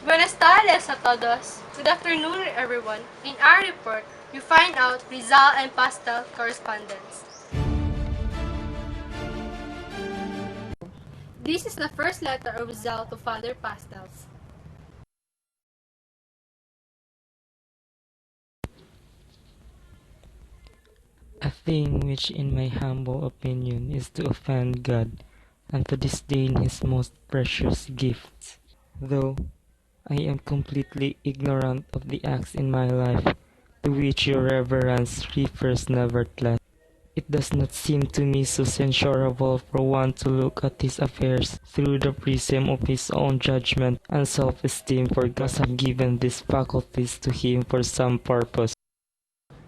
Buenas tardes a todos. Good afternoon, everyone. In our report, we find out Rizal and Pastel correspondence. This is the first letter of Rizal to Father Pastells. A thing which in my humble opinion is to offend God, and to disdain his most precious gifts. Though I am completely ignorant of the acts in my life to which your reverence refers nevertheless, it does not seem to me so censurable for one to look at his affairs through the prism of his own judgment and self-esteem, for God must have given these faculties to him for some purpose.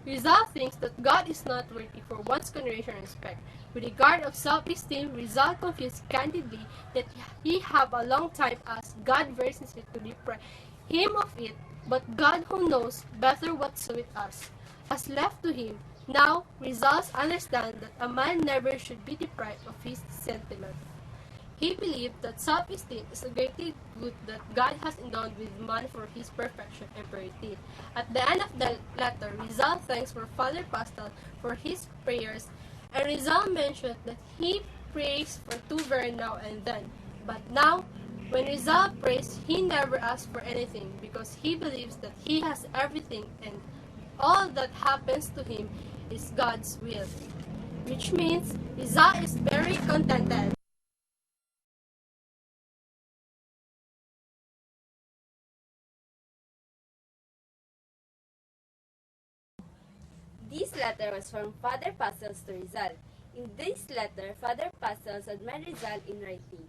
Rizal thinks that God is not worthy for one's consideration and respect. With regard of self-esteem, Rizal confessed candidly that he have a long time asked God very sincerely to deprive him of it, but God, who knows better what suit us, has left to him. Now, Rizal understands that a man never should be deprived of his sentiment. He believed that self-esteem is a great good that God has endowed with man for his perfection and purity. At the end of the letter, Rizal thanks for Father Pastel for his prayers, and Rizal mentioned that he prays for two very now and then. But now, when Rizal prays, he never asks for anything because he believes that he has everything and all that happens to him is God's will, which means Rizal is very contented. This letter was from Father Pastells to Rizal. In this letter, Father Pastells admired Rizal in writing.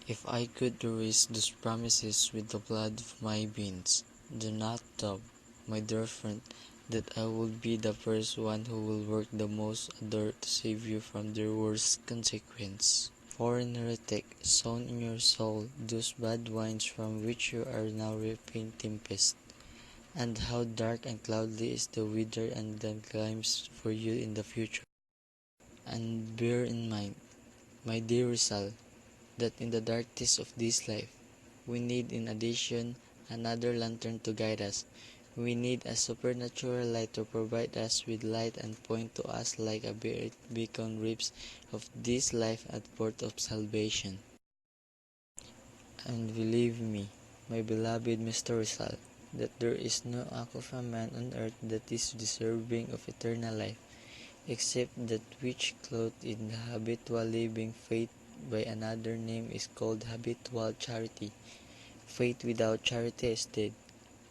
If I could erase those promises with the blood of my veins, do not doubt, my dear friend, that I will be the first one who will work the most ardor to save you from their worst consequence. Foreign heretic, sown in your soul those bad wines from which you are now reaping tempest. And how dark and cloudy is the wither and the climes for you in the future. And bear in mind, my dear Rizal, that in the darkness of this life, we need in addition another lantern to guide us. We need a supernatural light to provide us with light and point to us like a beacon reefs of this life at port of salvation. And believe me, my beloved Mr. Rizal, that there is no act of a man on earth that is deserving of eternal life, except that which clothed in the habitual living faith by another name is called habitual charity. Faith without charity is dead,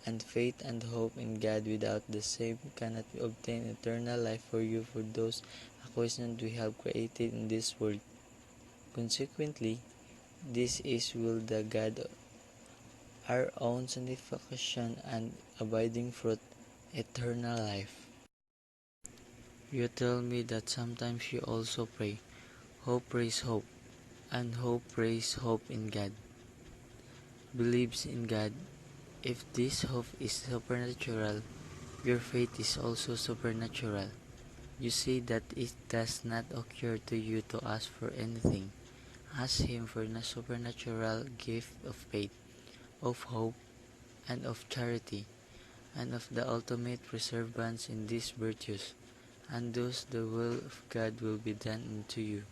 and faith and hope in God without the same cannot obtain eternal life for you for those acquiescent we have created in this world. Consequently, this is will the God our own sanctification and abiding fruit, eternal life. You tell me that sometimes you also pray. Hope prays hope, and hope prays hope in God. Believes in God. If this hope is supernatural, your faith is also supernatural. You see that it does not occur to you to ask for anything. Ask Him for the supernatural gift of faith, of hope, and of charity, and of the ultimate perseverance in these virtues, and thus the will of God will be done unto you.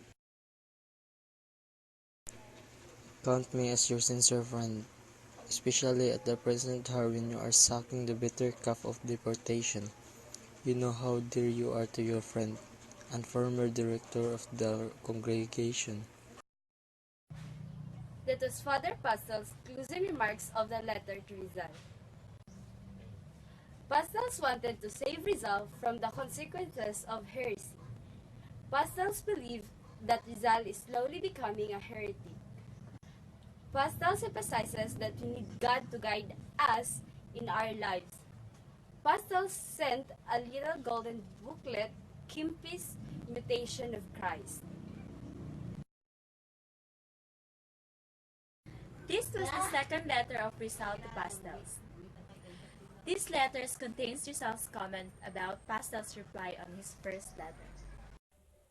Count me as your sincere friend, especially at the present hour when you are sucking the bitter cup of deportation. You know how dear you are to your friend, and former director of the congregation. That was Father Pastells' closing remarks of the letter to Rizal. Pastells wanted to save Rizal from the consequences of heresy. Pastells believed that Rizal is slowly becoming a heretic. Pastells emphasizes that we need God to guide us in our lives. Pastells sent a little golden booklet, Kimpi's Imitation of Christ. This was the second letter of Rizal to Pastells. This letter contains Rizal's comment about Pastell's reply on his first letter.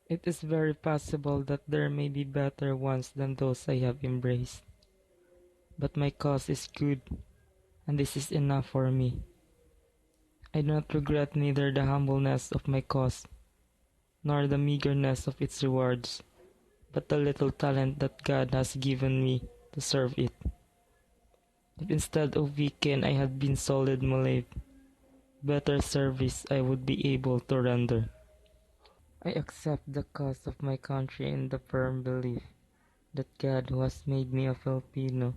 It is very possible that there may be better ones than those I have embraced. but my cause is good, and this is enough for me. I do not regret neither the humbleness of my cause, nor the meagerness of its rewards, but the little talent that God has given me to serve it. If instead of weekend I had been solid Malay, better service I would be able to render. I accept the cause of my country in the firm belief that God, who has made me a Filipino,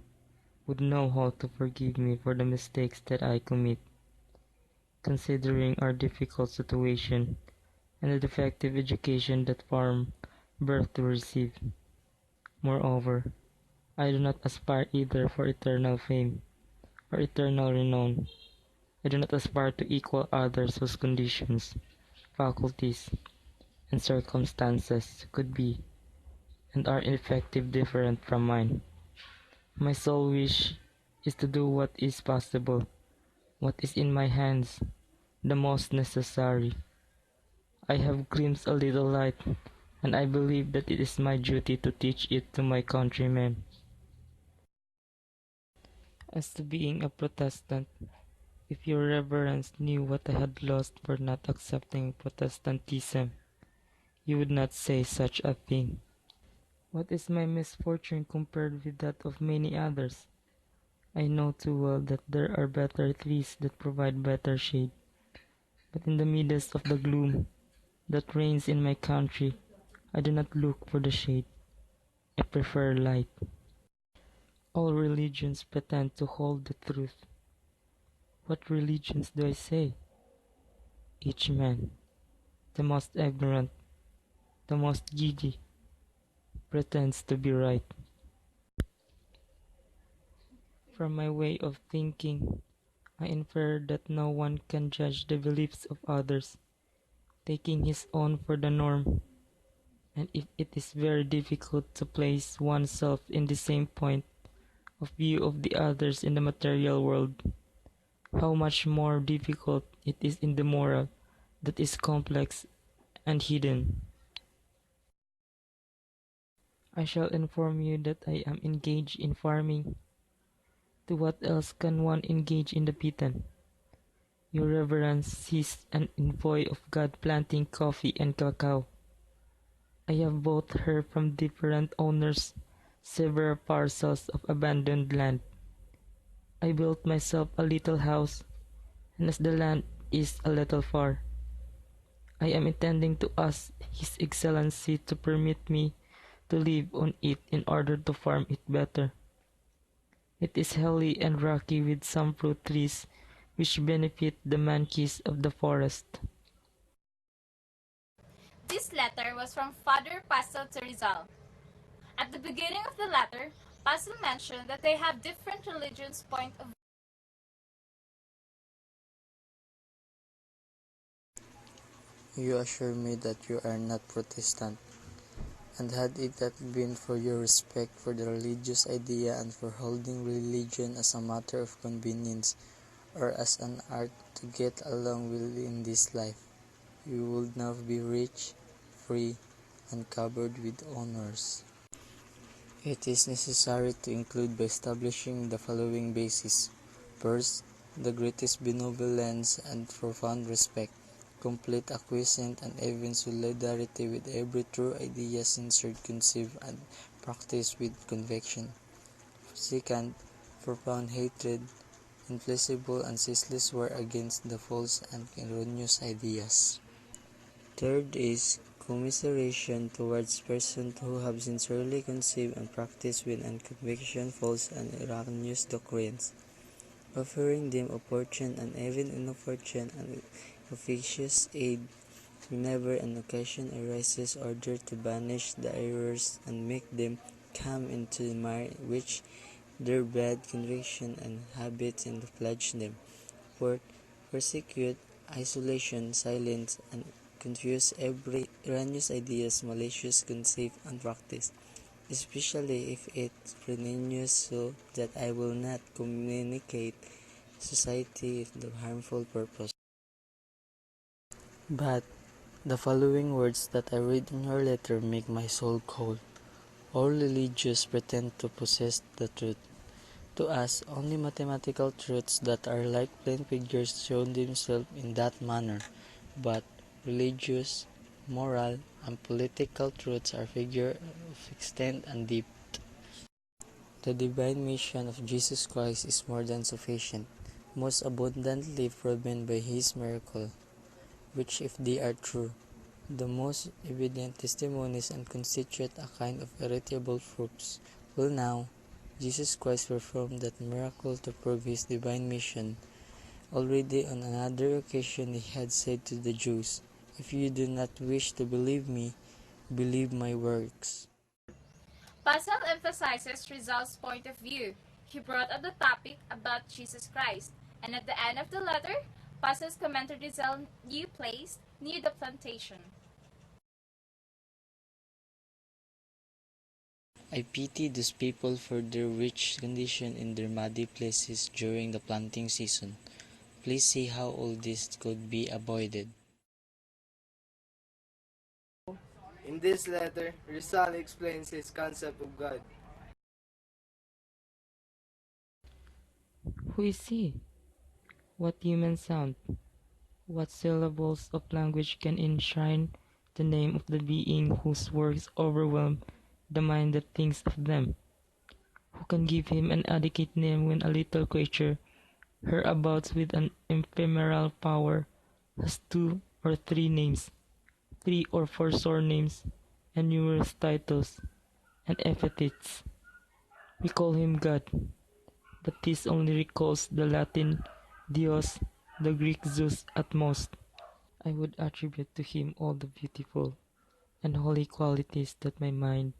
would know how to forgive me for the mistakes that I commit. Considering our difficult situation and the defective education that farm birth to receive. Moreover, I do not aspire either for eternal fame or eternal renown. I do not aspire to equal others whose conditions, faculties, and circumstances could be and are effective different from mine. My sole wish is to do what is possible, what is in my hands, the most necessary. I have glimpsed a little light, and I believe that it is my duty to teach it to my countrymen. As to being a Protestant, if your reverence knew what I had lost for not accepting Protestantism, you would not say such a thing. What is my misfortune compared with that of many others? I know too well that there are better trees that provide better shade, but in the midst of the gloom that reigns in my country, I do not look for the shade. I prefer light. All religions pretend to hold the truth. What religions do I say? Each man, the most ignorant, the most giddy, pretends to be right. From my way of thinking, I infer that no one can judge the beliefs of others, taking his own for the norm, and if it is very difficult to place oneself in the same point of view of the others in the material world, how much more difficult it is in the moral that is complex and hidden. I shall inform you that I am engaged in farming. To what else can one engage in the Pitan? Your Reverence sees an envoy of God planting coffee and cacao. I have bought her from different owners several parcels of abandoned land. I built myself a little house, and as the land is a little far, I am intending to ask His Excellency to permit me to live on it in order to farm it better. It is hilly and rocky with some fruit trees which benefit the monkeys of the forest. This letter was from Father Pastel to Rizal. At the beginning of the letter, Pastel mentioned that they have different religions' point of view. You assure me that you are not Protestant, and had it not been for your respect for the religious idea and for holding religion as a matter of convenience or as an art to get along with in this life, you would now be rich, free, and covered with honors. It is necessary to include by establishing the following basis. First, the greatest benevolence and profound respect, complete acquiescence and even solidarity with every true idea sincerely conceived and practiced with conviction. Second, profound hatred, inflexible and ceaseless war against the false and erroneous ideas. Third is commiseration towards persons who have sincerely conceived and practiced with conviction false and erroneous doctrines, offering them opportune and even inopportune and officious aid whenever an occasion arises, order to banish the errors and make them come into the mire which their bad conviction and habits and plunge them. Fourth, persecute, isolation, silence, and confuse every erroneous ideas malicious conceived and practiced, especially if it's pernicious, so that I will not communicate society with the harmful purpose. But the following words that I read in your letter make my soul cold. All religious pretend to possess the truth. To us, only mathematical truths that are like plain figures show themselves in that manner, but religious, moral, and political truths are figures of extent and depth. The divine mission of Jesus Christ is more than sufficient, most abundantly proven by his miracle, which if they are true, the most evident testimonies and constitute a kind of irrefutable proofs, will now Jesus Christ performed that miracle to prove his divine mission. Already on another occasion he had said to the Jews, "If you do not wish to believe me, believe my works." Pastells emphasizes Rizal's point of view. He brought up the topic about Jesus Christ, and at the end of the letter, Pastells commented Rizal's new place near the plantation. I pity those people for their rich condition in their muddy places during the planting season. Please see how all this could be avoided. In this letter, Rizal explains his concept of God. Who is he? What human sound, what syllables of language can enshrine the name of the being whose works overwhelm the mind that thinks of them? Who can give him an adequate name when a little creature, hereabouts with an ephemeral power, has 2 or 3 names, 3 or 4 surnames, and numerous titles and epithets? We call him God, but this only recalls the Latin Dios, the Greek Zeus at most. I would attribute to him all the beautiful and holy qualities that my mind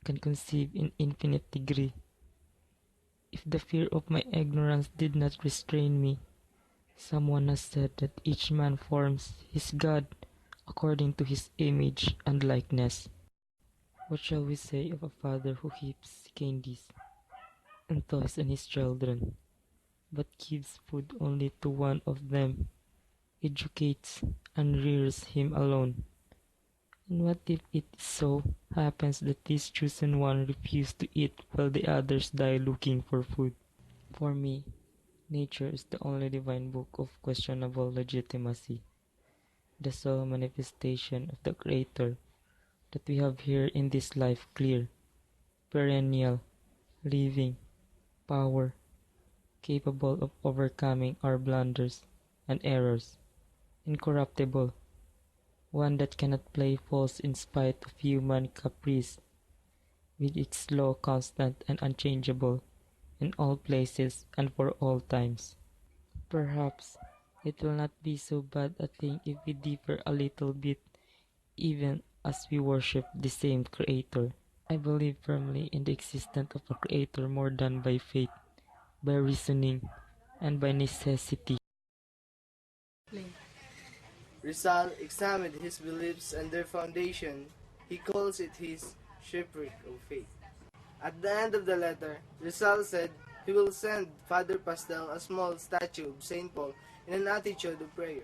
can conceive in infinite degree. If the fear of my ignorance did not restrain me, someone has said that each man forms his God according to his image and likeness. What shall we say of a father who heaps candies and toys on his children, but gives food only to one of them, educates and rears him alone? And what if it so happens that this chosen one refuse to eat while the others die looking for food? For me, nature is the only divine book of questionable legitimacy, the sole manifestation of the Creator that we have here in this life, clear, perennial, living, power, capable of overcoming our blunders and errors, incorruptible, one that cannot play false in spite of human caprice, with its law constant and unchangeable in all places and for all times. Perhaps it will not be so bad a thing if we differ a little bit, even as we worship the same Creator. I believe firmly in the existence of a Creator more than by faith, by reasoning, and by necessity. Rizal examined his beliefs and their foundation. He calls it his shipwreck of faith. At the end of the letter, Rizal said he will send Father Pastel a small statue of St. Paul in an attitude of prayer.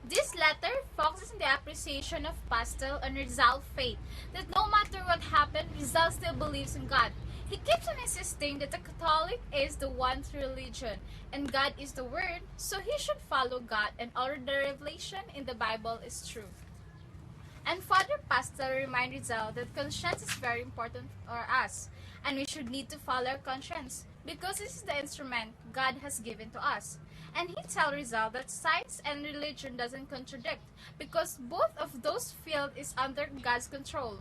This letter focuses on the appreciation of Pastel and Rizal's faith, that no matter what happened, Rizal still believes in God. He keeps on insisting that the Catholic is the one true religion, and God is the Word, so he should follow God, and all the revelation in the Bible is true. And Father Pastel reminded Rizal that conscience is very important for us, and we should need to follow our conscience, because this is the instrument God has given to us. And he tells Rizal that science and religion doesn't contradict, because both of those fields is under God's control.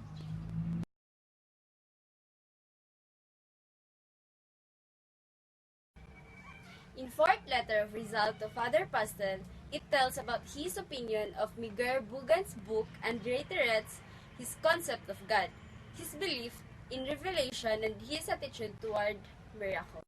In fourth letter of Rizal to Father Pastel, it tells about his opinion of Miguel Bugan's book and reiterates his concept of God, his belief in revelation, and his attitude toward miracles.